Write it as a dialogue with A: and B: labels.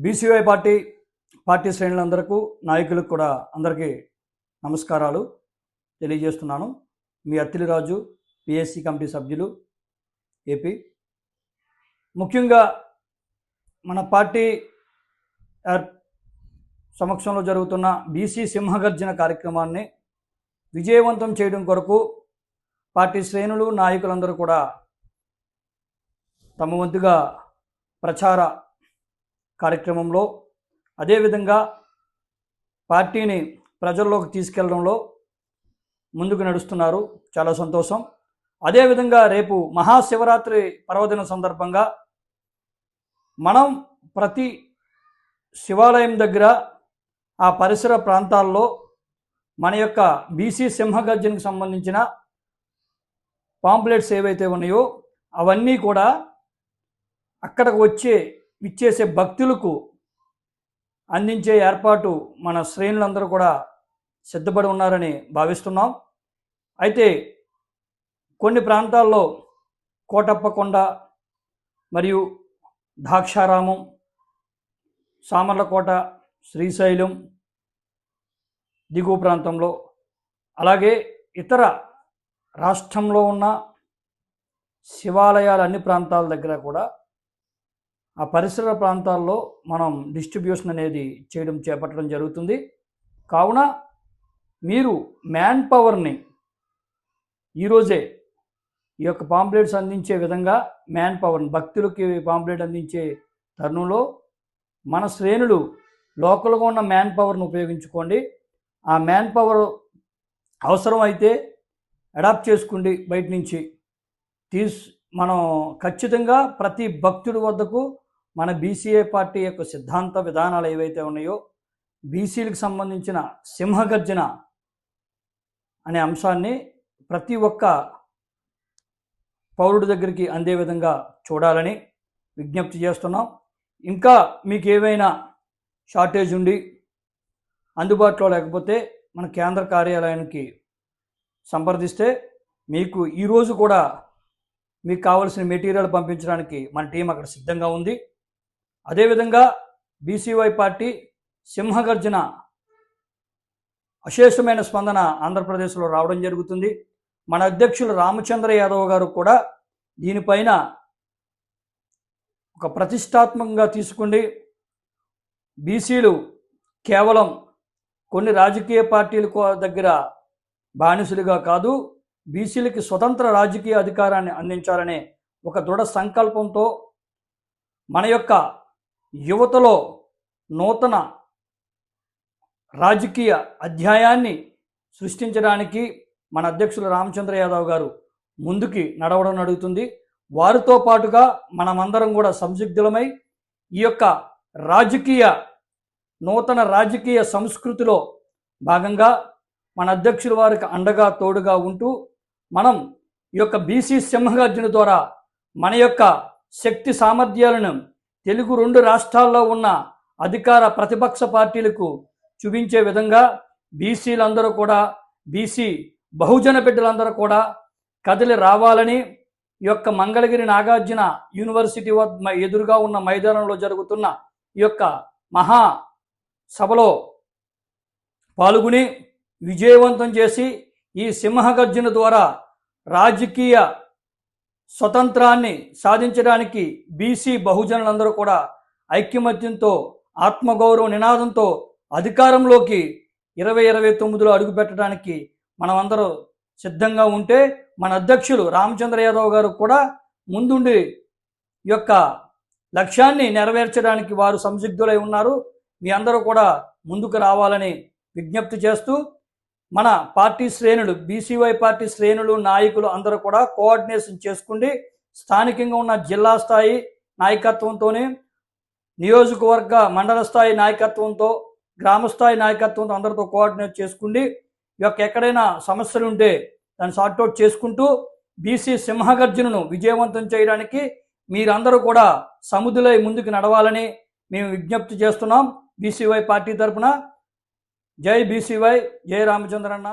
A: BCY party శ్రేణులందరికీ నాయకులకు కూడా అందరికీ నమస్కారాలు తెలియజేస్తున్నాను. మీ అత్తిలిరాజు పిఎస్సి కమిటీ సభ్యులు ఏపీ. ముఖ్యంగా మన పార్టీ సమక్షంలో జరుగుతున్న బీసీ సింహగర్జన కార్యక్రమాన్ని విజయవంతం చేయడం కొరకు పార్టీ శ్రేణులు నాయకులందరూ కూడా తమ వంతుగా ప్రచార కార్యక్రమంలో అదేవిధంగా పార్టీని ప్రజల్లోకి తీసుకెళ్లడంలో ముందుకు నడుస్తున్నారు. చాలా సంతోషం. అదేవిధంగా రేపు మహాశివరాత్రి పర్వదిన సందర్భంగా మనం ప్రతి శివాలయం దగ్గర ఆ పరిసర ప్రాంతాల్లో మన యొక్క బీసీ సింహగర్జనకు సంబంధించిన పాంప్లెట్స్ ఏవైతే ఉన్నాయో అవన్నీ కూడా అక్కడికి విచ్చేసే భక్తులకు అందించే ఏర్పాటు మన శ్రేణులందరూ కూడా సిద్ధపడి ఉన్నారని భావిస్తున్నాం. అయితే కొన్ని ప్రాంతాల్లో కోటప్పకొండ మరియు ద్రాక్షారామం, సామర్లకోట, శ్రీశైలం దిగువ ప్రాంతంలో, అలాగే ఇతర రాష్ట్రంలో ఉన్న శివాలయాల అన్ని ప్రాంతాల దగ్గర కూడా ఆ పరిసర ప్రాంతాల్లో మనం డిస్ట్రిబ్యూషన్ అనేది చేపట్టడం జరుగుతుంది. కావున మీరు మ్యాన్ పవర్ని ఈరోజే ఈ యొక్క పాంప్లెట్స్ అందించే విధంగా మ్యాన్ పవర్ని భక్తులకి పాంప్లెట్ అందించే తరుణంలో మన శ్రేణులు లోకల్గా ఉన్న మ్యాన్ పవర్ని ఉపయోగించుకోండి. ఆ మ్యాన్ పవర్ అవసరం అయితే అడాప్ట్ చేసుకోండి. బయట నుంచి మనం ఖచ్చితంగా ప్రతి భక్తుడి వద్దకు మన బీసీఏ పార్టీ యొక్క సిద్ధాంత విధానాలు ఏవైతే ఉన్నాయో బీసీలకు సంబంధించిన సింహగర్జన అనే అంశాన్ని ప్రతి ఒక్క పౌరుడి దగ్గరికి అందే విధంగా చూడాలని విజ్ఞప్తి చేస్తున్నాం. ఇంకా మీకు ఏవైనా షార్టేజ్ ఉండి అందుబాటులో లేకపోతే మన కేంద్ర కార్యాలయానికి సంప్రదిస్తే మీకు ఈరోజు కూడా మీకు కావాల్సిన మెటీరియల్ పంపించడానికి మన టీం అక్కడ సిద్ధంగా ఉంది. అదేవిధంగా బీసీవై పార్టీ సింహగర్జన అశేషమైన స్పందన ఆంధ్రప్రదేశ్లో రావడం జరుగుతుంది. మన అధ్యక్షులు రామచంద్ర యాదవ్ గారు కూడా దీనిపైన ఒక ప్రతిష్టాత్మకంగా తీసుకుండి బీసీలు కేవలం కొన్ని రాజకీయ పార్టీల దగ్గర బానిసలుగా కాదు, బీసీలకి స్వతంత్ర రాజకీయ అధికారాన్ని అందించాలనే ఒక దృఢ సంకల్పంతో మన యొక్క యువతలో నూతన రాజకీయ అధ్యాయాన్ని సృష్టించడానికి మన అధ్యక్షులు రామచంద్ర యాదవ్ గారు ముందుకి నడవడం అడుగుతుంది. వారితో పాటుగా మనమందరం కూడా సంసిగ్ధులమై ఈ యొక్క నూతన రాజకీయ సంస్కృతిలో భాగంగా మన అధ్యక్షుల వారికి అండగా తోడుగా ఉంటూ మనం ఈ యొక్క బీసీ సింహగర్జన ద్వారా మన యొక్క శక్తి సామర్థ్యాలను తెలుగు 2 రాష్ట్రాల్లో ఉన్న అధికార ప్రతిపక్ష పార్టీలకు చూపించే విధంగా బీసీలందరూ కూడా బీసీ బహుజన బిడ్డలందరూ కూడా కదిలి రావాలని ఈ యొక్క మంగళగిరి నాగార్జున యూనివర్సిటీ ఎదురుగా ఉన్న మైదానంలో జరుగుతున్న ఈ యొక్క మహా సభలో పాల్గొని విజయవంతం చేసి ఈ సింహగర్జన ద్వారా రాజకీయ స్వతంత్రాన్ని సాధించడానికి బీసీ బహుజనులందరూ కూడా ఐక్యమత్యంతో ఆత్మగౌరవ నినాదంతో అధికారంలోకి 2029లో అడుగుపెట్టడానికి మనమందరూ సిద్ధంగా ఉంటే మన అధ్యక్షులు రామచంద్ర యాదవ్ గారు కూడా ముందుండి ఈ యొక్క లక్ష్యాన్ని నెరవేర్చడానికి వారు సంసిగ్ధులై ఉన్నారు. మీ అందరూ కూడా ముందుకు రావాలని విజ్ఞప్తి చేస్తూ మన పార్టీ శ్రేణులు బీసీవై పార్టీ శ్రేణులు నాయకులు అందరూ కూడా కోఆర్డినేషన్ చేసుకుండి స్థానికంగా ఉన్న జిల్లా స్థాయి నాయకత్వంతోనే నియోజకవర్గ మండల స్థాయి నాయకత్వంతో గ్రామస్థాయి నాయకత్వంతో అందరితో కోఆర్డినేట్ చేసుకుండి ఈ యొక్క ఎక్కడైనా సమస్యలు ఉంటే దాన్ని సార్ట్అవుట్ చేసుకుంటూ బీసీ సింహగర్జనను విజయవంతం చేయడానికి మీరందరూ కూడా సముద్రులై ముందుకు నడవాలని మేము విజ్ఞప్తి చేస్తున్నాం. బీసీవై పార్టీ తరఫున జై బీసీవై, జై రామచంద్రన్న.